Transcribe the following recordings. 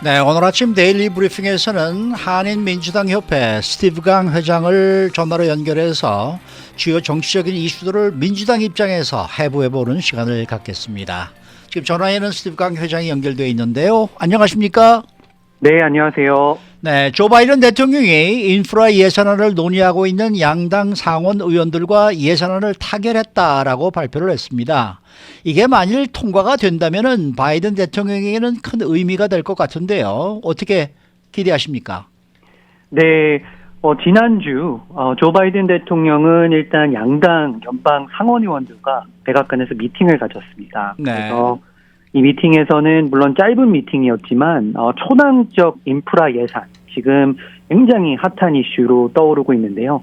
네, 오늘 아침 데일리 브리핑에서는 한인민주당협회 스티브 강 회장을 전화로 연결해서 주요 정치적인 이슈들을 민주당 입장에서 해부해보는 시간을 갖겠습니다. 지금 전화에는 스티브 강 회장이 연결되어 있는데요. 안녕하십니까? 네, 안녕하세요. 네, 조 바이든 대통령이 인프라 예산안을 논의하고 있는 양당 상원 의원들과 예산안을 타결했다라고 발표를 했습니다. 이게 만일 통과가 된다면은 바이든 대통령에게는 큰 의미가 될 것 같은데요. 어떻게 기대하십니까? 네, 지난주 조 바이든 대통령은 일단 양당 연방 상원의원들과 백악관에서 미팅을 가졌습니다. 네. 그래서 이 미팅에서는 물론 짧은 미팅이었지만 초당적 인프라 예산, 지금 굉장히 핫한 이슈로 떠오르고 있는데요.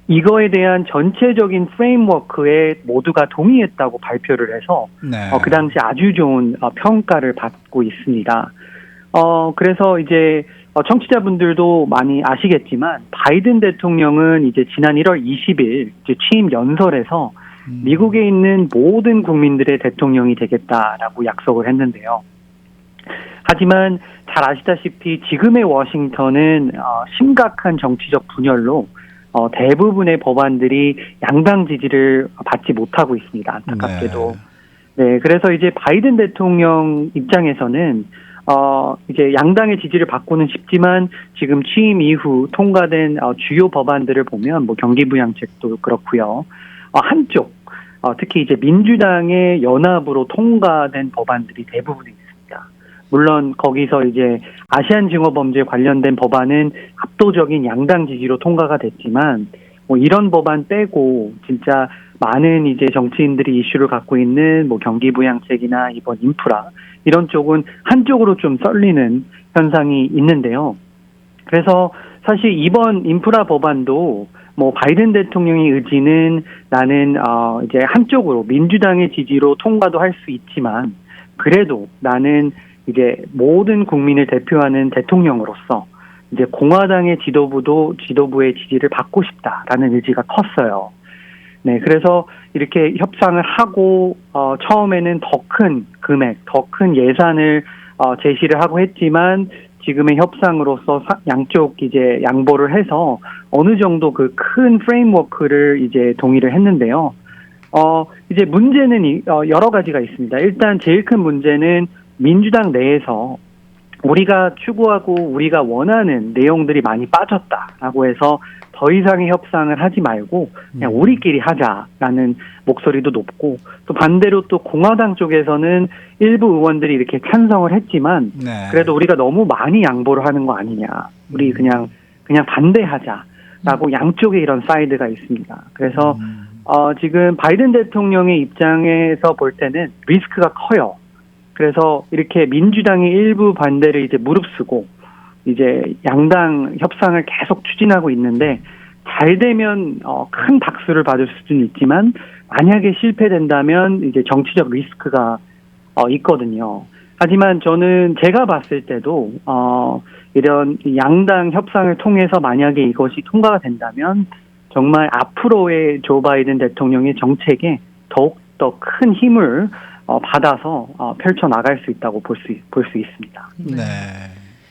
이거에 대한 전체적인 프레임워크에 모두가 동의했다고 발표를 해서 네. 그 당시 아주 좋은 평가를 받고 있습니다. 그래서 이제 청취자분들도 많이 아시겠지만 바이든 대통령은 이제 지난 1월 20일 이제 취임 연설에서 미국에 있는 모든 국민들의 대통령이 되겠다라고 약속을 했는데요. 하지만 잘 아시다시피 지금의 워싱턴은 심각한 정치적 분열로 대부분의 법안들이 양당 지지를 받지 못하고 있습니다. 안타깝게도. 네, 그래서 이제 바이든 대통령 입장에서는 이제 양당의 지지를 받고는 싶지만 지금 취임 이후 통과된 주요 법안들을 보면 뭐 경기부양책도 그렇고요. 한쪽 특히 이제 민주당의 연합으로 통과된 법안들이 대부분 있습니다. 물론 거기서 이제 아시안 증오 범죄 관련된 법안은 압도적인 양당 지지로 통과가 됐지만 뭐 이런 법안 빼고 진짜 많은 이제 정치인들이 이슈를 갖고 있는 뭐 경기부양책이나 이번 인프라 이런 쪽은 한쪽으로 좀 쏠리는 현상이 있는데요. 그래서 사실 이번 인프라 법안도 뭐 바이든 대통령의 의지는 나는 이제 한쪽으로 민주당의 지지로 통과도 할 수 있지만 그래도 나는 이제 모든 국민을 대표하는 대통령으로서 이제 공화당의 지도부의 지지를 받고 싶다라는 의지가 컸어요. 네, 그래서 이렇게 협상을 하고 처음에는 더 큰 금액, 더 큰 예산을 제시를 하고 했지만 지금의 협상으로서 양쪽 이제 양보를 해서 어느 정도 그 큰 프레임워크를 이제 동의를 했는데요. 이제 문제는 여러 가지가 있습니다. 일단 제일 큰 문제는 민주당 내에서 우리가 추구하고 우리가 원하는 내용들이 많이 빠졌다라고 해서 더 이상의 협상을 하지 말고 그냥 우리끼리 하자라는 목소리도 높고 또 반대로 또 공화당 쪽에서는 일부 의원들이 이렇게 찬성을 했지만 네. 그래도 우리가 너무 많이 양보를 하는 거 아니냐. 우리 그냥 반대하자라고 양쪽에 이런 사이드가 있습니다. 그래서 지금 바이든 대통령의 입장에서 볼 때는 리스크가 커요. 그래서 이렇게 민주당의 일부 반대를 이제 무릅쓰고 이제 양당 협상을 계속 추진하고 있는데 잘 되면 큰 박수를 받을 수는 있지만 만약에 실패된다면 이제 정치적 리스크가 있거든요. 하지만 저는 제가 봤을 때도 이런 양당 협상을 통해서 만약에 이것이 통과가 된다면 정말 앞으로의 조 바이든 대통령의 정책에 더욱 더 큰 힘을 받아서 펼쳐 나갈 수 있다고 볼 수 있습니다. 네.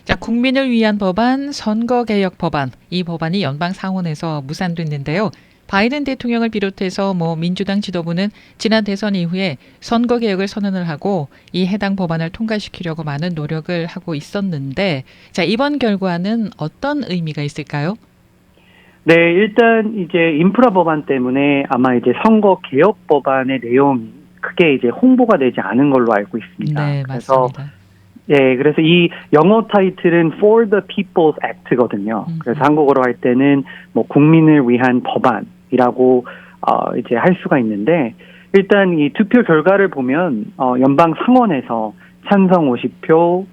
자, 국민을 위한 법안, 선거개혁 법안, 이 법안이 연방 상원에서 무산됐는데요. 바이든 대통령을 비롯해서 민주당 지도부는 지난 대선 이후에 선거개혁을 선언을 하고 이 해당 법안을 통과시키려고 많은 노력을 하고 있었는데, 자, 이번 결과는 어떤 의미가 있을까요? 네, 일단 이제 인프라 법안 때문에 아마 이제 선거개혁 법안의 내용이 크게 이제 홍보가 되지 않은 걸로 알고 있습니다. 네, 그래서 맞습니다. 예, 그래서 이 영어 타이틀은 For the People's Act거든요. 그래서 한국어로 할 때는 뭐 국민을 위한 법안이라고 이제 할 수가 있는데 일단 이 투표 결과를 보면 연방 상원에서 찬성 50표,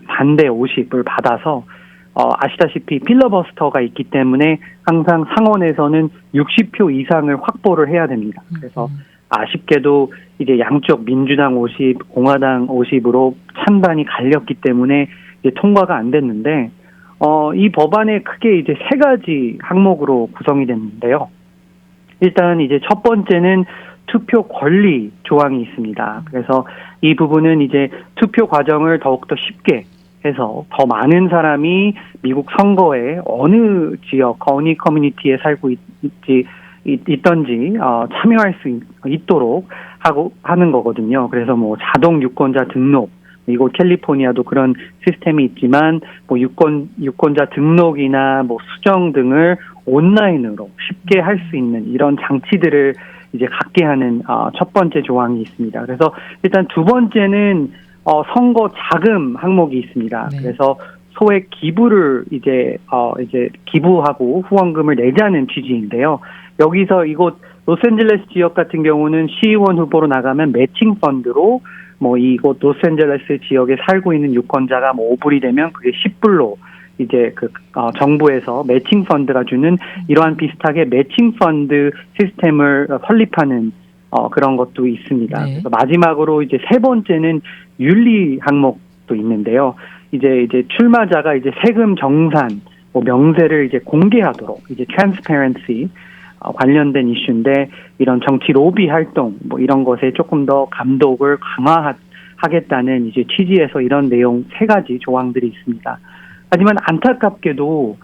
반대 50을 받아서 아시다시피 필러버스터가 있기 때문에 항상 상원에서는 60표 이상을 확보를 해야 됩니다. 그래서 아쉽게도 이제 양쪽 민주당 50, 공화당 50으로 찬반이 갈렸기 때문에 이제 통과가 안 됐는데, 이 법안에 크게 이제 세 가지 항목으로 구성이 됐는데요. 일단 이제 첫 번째는 투표 권리 조항이 있습니다. 그래서 이 부분은 이제 투표 과정을 더욱더 쉽게 해서 더 많은 사람이 미국 선거에 어느 지역, 어느 커뮤니티에 살고 있던지 참여할 수 있도록 하는 거거든요. 그래서 뭐 자동 유권자 등록, 이곳 캘리포니아도 그런 시스템이 있지만 뭐 유권자 등록이나 뭐 수정 등을 온라인으로 쉽게 할 수 있는 이런 장치들을 이제 갖게 하는 첫 번째 조항이 있습니다. 그래서 일단 두 번째는 선거 자금 항목이 있습니다. 네. 그래서 소액 기부를 이제 기부하고 후원금을 내자는 취지인데요. 여기서 이곳 로스앤젤레스 지역 같은 경우는 시의원 후보로 나가면 매칭 펀드로 뭐 이곳 로스앤젤레스 지역에 살고 있는 유권자가 뭐 5불이 되면 그게 10불로 이제 정부에서 매칭 펀드가 주는 이러한 비슷하게 매칭 펀드 시스템을 설립하는 그런 것도 있습니다. 네. 그래서 마지막으로 이제 세 번째는 윤리 항목도 있는데요. 이제 출마자가 이제 세금 정산, 뭐 명세를 이제 공개하도록 이제 transparency 관련된 이슈인데 이런 정치 로비 활동 뭐 이런 것에 조금 더 감독을 강화하겠다는 이제 취지에서 이런 내용 세 가지 조항들이 있습니다. 하지만 안타깝게도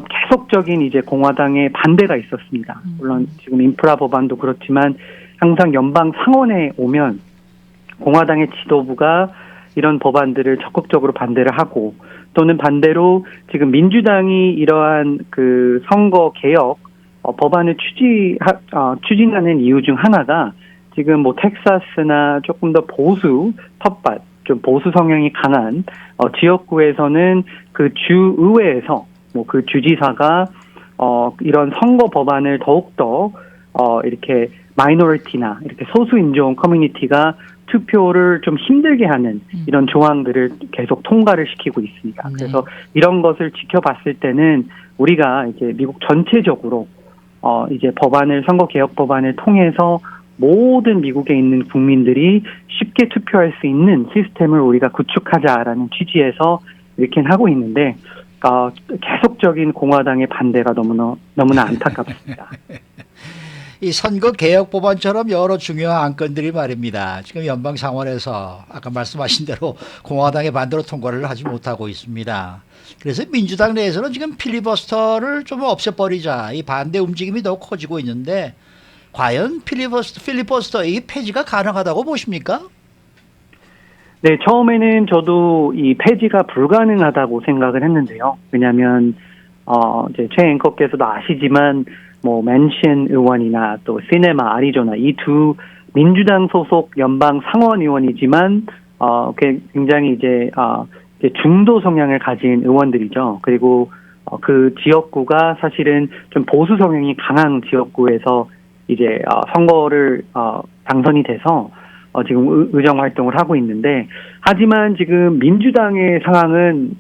계속적인 이제 공화당의 반대가 있었습니다. 물론 지금 인프라 법안도 그렇지만 항상 연방 상원에 오면 공화당의 지도부가 이런 법안들을 적극적으로 반대를 하고 또는 반대로 지금 민주당이 이러한 그 선거 개혁 법안을 추진하는 이유 중 하나가 지금 뭐 텍사스나 조금 더 보수 텃밭 좀 보수 성향이 강한 지역구에서는 그 주의회에서 뭐 그 주지사가 이런 선거 법안을 더욱더 이렇게 마이너리티나 이렇게 소수 인종 커뮤니티가 투표를 좀 힘들게 하는 이런 조항들을 계속 통과를 시키고 있습니다. 네. 그래서 이런 것을 지켜봤을 때는 우리가 이제 미국 전체적으로 이제 선거 개혁 법안을 통해서 모든 미국에 있는 국민들이 쉽게 투표할 수 있는 시스템을 우리가 구축하자라는 취지에서 이렇게 하고 있는데 계속적인 공화당의 반대가 너무나 안타깝습니다. 이 선거 개혁 법안처럼 여러 중요한 안건들이 말입니다. 지금 연방 상원에서 아까 말씀하신 대로 공화당의 반대로 통과를 하지 못하고 있습니다. 그래서 민주당 내에서는 지금 필리버스터를 좀 없애버리자 이 반대 움직임이 더 커지고 있는데 과연 필리버스터 이 폐지가 가능하다고 보십니까? 네, 처음에는 저도 이 폐지가 불가능하다고 생각을 했는데요. 왜냐하면 이제 최 앵커께서도 아시지만 뭐 맨션 의원이나 또 시네마 아리조나 이 두 민주당 소속 연방 상원 의원이지만 굉장히 이제 중도 성향을 가진 의원들이죠. 그리고 그 지역구가 사실은 좀 보수 성향이 강한 지역구에서 이제 선거를 당선이 돼서 지금 의정 활동을 하고 있는데 하지만 지금 민주당의 상황은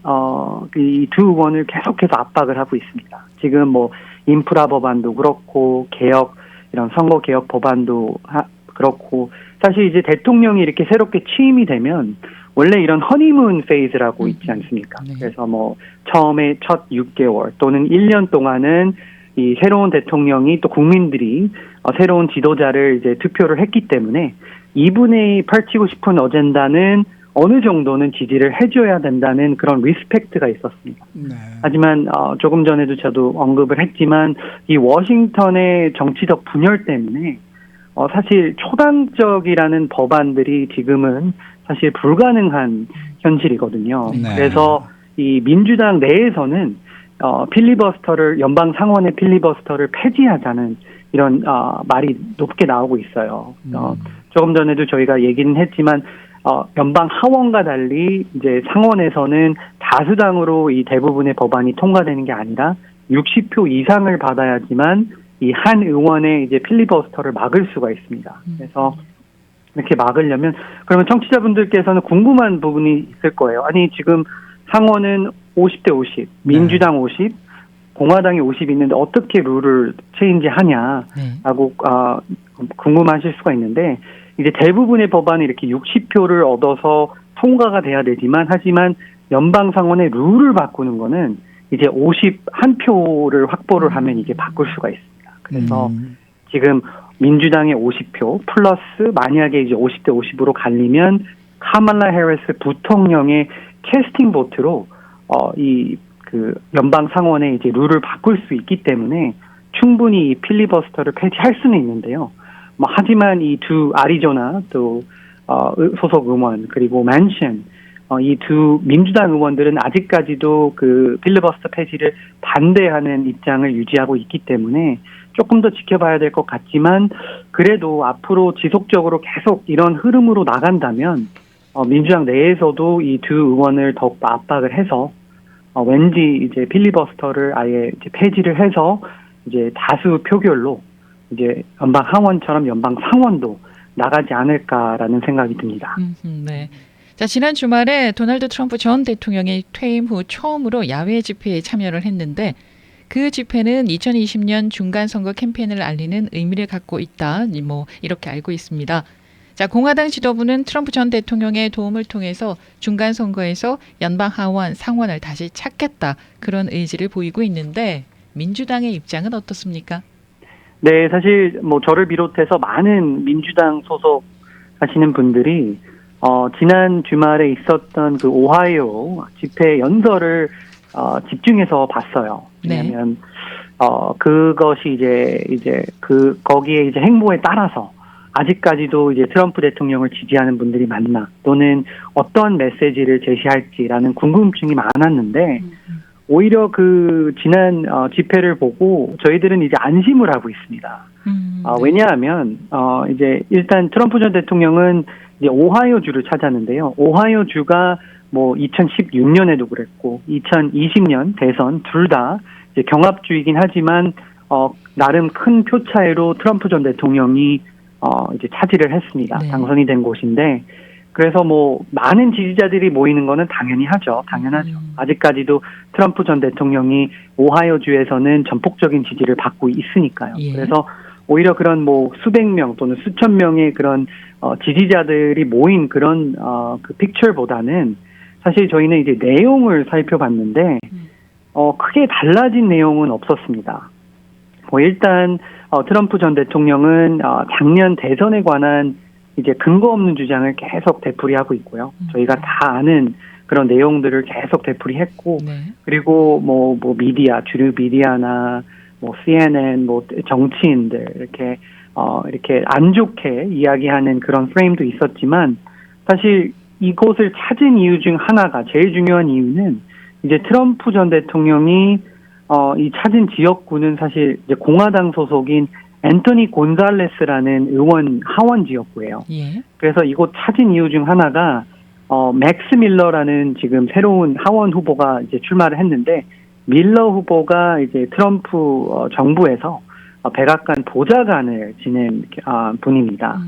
이 두 의원을 계속해서 압박을 하고 있습니다. 지금 뭐 인프라 법안도 그렇고 개혁 이런 선거 개혁 법안도 그렇고 사실 이제 대통령이 이렇게 새롭게 취임이 되면 원래 이런 허니문 페이즈라고 있지 않습니까? 네. 그래서 뭐 처음에 첫 6개월 또는 1년 동안은 이 새로운 대통령이 또 국민들이 새로운 지도자를 이제 투표를 했기 때문에 이분이 펼치고 싶은 어젠다는 어느 정도는 지지를 해줘야 된다는 그런 리스펙트가 있었습니다. 네. 하지만 조금 전에도 저도 언급을 했지만 이 워싱턴의 정치적 분열 때문에 사실 초당적이라는 법안들이 지금은 사실 불가능한 현실이거든요. 네. 그래서 이 민주당 내에서는 필리버스터를 연방 상원의 필리버스터를 폐지하자는 이런 말이 높게 나오고 있어요. 조금 전에도 저희가 얘기는 했지만 연방 하원과 달리 이제 상원에서는 다수당으로 이 대부분의 법안이 통과되는 게 아니라 60표 이상을 받아야지만 이 한 의원의 이제 필리버스터를 막을 수가 있습니다. 그래서 이렇게 막으려면 그러면 청취자분들께서는 궁금한 부분이 있을 거예요. 아니 지금 상원은 50대 50, 민주당 50, 공화당이 50 있는데 어떻게 룰을 체인지하냐라고 궁금하실 수가 있는데 이제 대부분의 법안이 이렇게 60표를 얻어서 통과가 돼야 되지만 하지만 연방 상원의 룰을 바꾸는 거는 이제 51표를 확보를 하면 이게 바꿀 수가 있습니다. 그래서 지금 민주당의 50표 플러스 만약에 이제 50대 50으로 갈리면 카말라 해리스 부통령의 캐스팅 보트로 이 그 연방 상원의 이제 룰을 바꿀 수 있기 때문에 충분히 이 필리버스터를 폐지할 수는 있는데요. 뭐 하지만 이 두 아리조나 또 소속 의원 그리고 맨션 이 두 민주당 의원들은 아직까지도 그 필리버스터 폐지를 반대하는 입장을 유지하고 있기 때문에 조금 더 지켜봐야 될 것 같지만 그래도 앞으로 지속적으로 계속 이런 흐름으로 나간다면 민주당 내에서도 이 두 의원을 더욱 압박을 해서 왠지 이제 필리버스터를 아예 이제 폐지를 해서 이제 다수 표결로 이제 연방 하원처럼 연방 상원도 나가지 않을까라는 생각이 듭니다. 네. 자, 지난 주말에 도널드 트럼프 전 대통령이 퇴임 후 처음으로 야외 집회에 참여를 했는데 그 집회는 2020년 중간선거 캠페인을 알리는 의미를 갖고 있다. 뭐 이렇게 알고 있습니다. 자, 공화당 지도부는 트럼프 전 대통령의 도움을 통해서 중간선거에서 연방 하원, 상원을 다시 찾겠다. 그런 의지를 보이고 있는데 민주당의 입장은 어떻습니까? 네, 사실 뭐 저를 비롯해서 많은 민주당 소속 하시는 분들이 지난 주말에 있었던 그 오하이오 집회 연설을 집중해서 봤어요. 왜냐하면 그것이 이제 거기에 이제 행보에 따라서 아직까지도 이제 트럼프 대통령을 지지하는 분들이 많나 또는 어떤 메시지를 제시할지라는 궁금증이 많았는데 오히려 그 지난 집회를 보고 저희들은 이제 안심을 하고 있습니다. 네. 왜냐하면 이제 일단 트럼프 전 대통령은 이제 오하이오 주를 찾았는데요. 오하이오 주가 뭐 2016년에도 그랬고 2020년 대선 둘 다 이제 경합주이긴 하지만 나름 큰 표 차이로 트럼프 전 대통령이 이제 차지를 했습니다. 네. 당선이 된 곳인데 그래서 뭐 많은 지지자들이 모이는 거는 당연히 하죠. 당연하죠. 아직까지도 트럼프 전 대통령이 오하이오 주에서는 전폭적인 지지를 받고 있으니까요. 예. 그래서 오히려 그런 뭐 수백 명 또는 수천 명의 그런 지지자들이 모인 그런 그 픽처보다는 사실 저희는 이제 내용을 살펴봤는데 크게 달라진 내용은 없었습니다. 뭐 일단 트럼프 전 대통령은 작년 대선에 관한 이제 근거 없는 주장을 계속 되풀이하고 있고요. 저희가 다 아는 그런 내용들을 계속 되풀이했고, 네. 그리고 뭐 미디어, 주류 미디어나 뭐 CNN, 뭐 정치인들 이렇게 안 좋게 이야기하는 그런 프레임도 있었지만 사실 이곳을 찾은 이유 중 하나가 제일 중요한 이유는 이제 트럼프 전 대통령이 이 찾은 지역구는 사실 이제 공화당 소속인 앤토니 곤잘레스라는 의원 하원 지역구예요. 예. 그래서 이곳 찾은 이유 중 하나가 맥스 밀러라는 지금 새로운 하원 후보가 이제 출마를 했는데 밀러 후보가 이제 트럼프 정부에서 백악관 보좌관을 지낸 분입니다.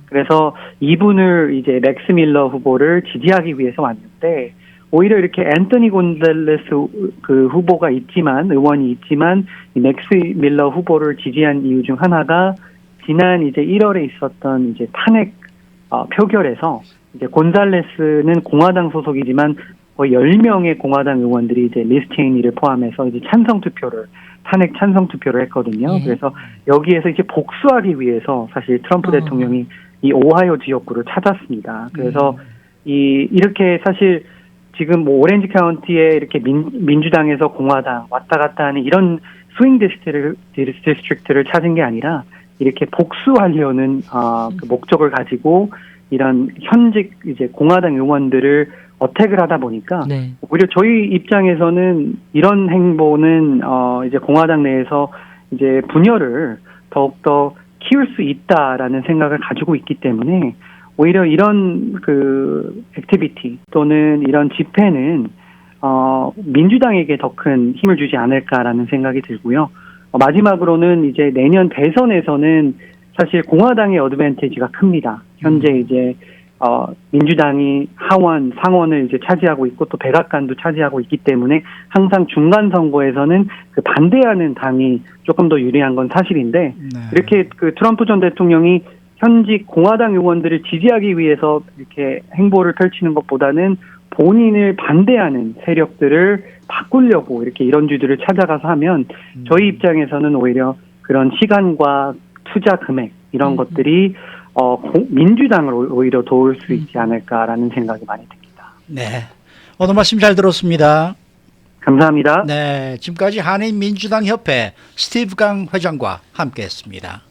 그래서 이분을 이제 맥스 밀러 후보를 지지하기 위해서 왔는데 오히려 이렇게 앤토니 곤잘레스 그 후보가 있지만 의원이 있지만 이 맥스 밀러 후보를 지지한 이유 중 하나가 지난 이제 1월에 있었던 이제 탄핵 표결에서 이제 곤잘레스는 공화당 소속이지만 거의 10명의 공화당 의원들이 이제 리스 체이니를 포함해서 이제 탄핵 찬성 투표를 했거든요. 예. 그래서 여기에서 이제 복수하기 위해서 사실 트럼프 대통령이 이 오하이오 지역구를 찾았습니다. 그래서 이렇게 사실 지금 뭐 오렌지 카운티에 이렇게 민주당에서 공화당 왔다 갔다 하는 이런 스윙 디스트릭트를 찾은 게 아니라 이렇게 복수하려는 그 목적을 가지고 이런 현직 이제 공화당 의원들을 어택을 하다 보니까 네. 오히려 저희 입장에서는 이런 행보는 이제 공화당 내에서 이제 분열을 더욱더 키울 수 있다라는 생각을 가지고 있기 때문에 오히려 이런 그 액티비티 또는 이런 집회는 민주당에게 더 큰 힘을 주지 않을까라는 생각이 들고요. 마지막으로는 이제 내년 대선에서는 사실 공화당의 어드밴티지가 큽니다. 현재 이제 민주당이 하원, 상원을 이제 차지하고 있고 또 백악관도 차지하고 있기 때문에 항상 중간 선거에서는 그 반대하는 당이 조금 더 유리한 건 사실인데 네. 이렇게 그 트럼프 전 대통령이 현직 공화당 의원들을 지지하기 위해서 이렇게 행보를 펼치는 것보다는 본인을 반대하는 세력들을 바꾸려고 이렇게 이런 주들을 찾아가서 하면 저희 입장에서는 오히려 그런 시간과 투자 금액 이런 것들이 민주당을 오히려 도울 수 있지 않을까라는 생각이 많이 듭니다. 네. 오늘 말씀 잘 들었습니다. 감사합니다. 네, 지금까지 한인민주당 협회 스티브 강 회장과 함께했습니다.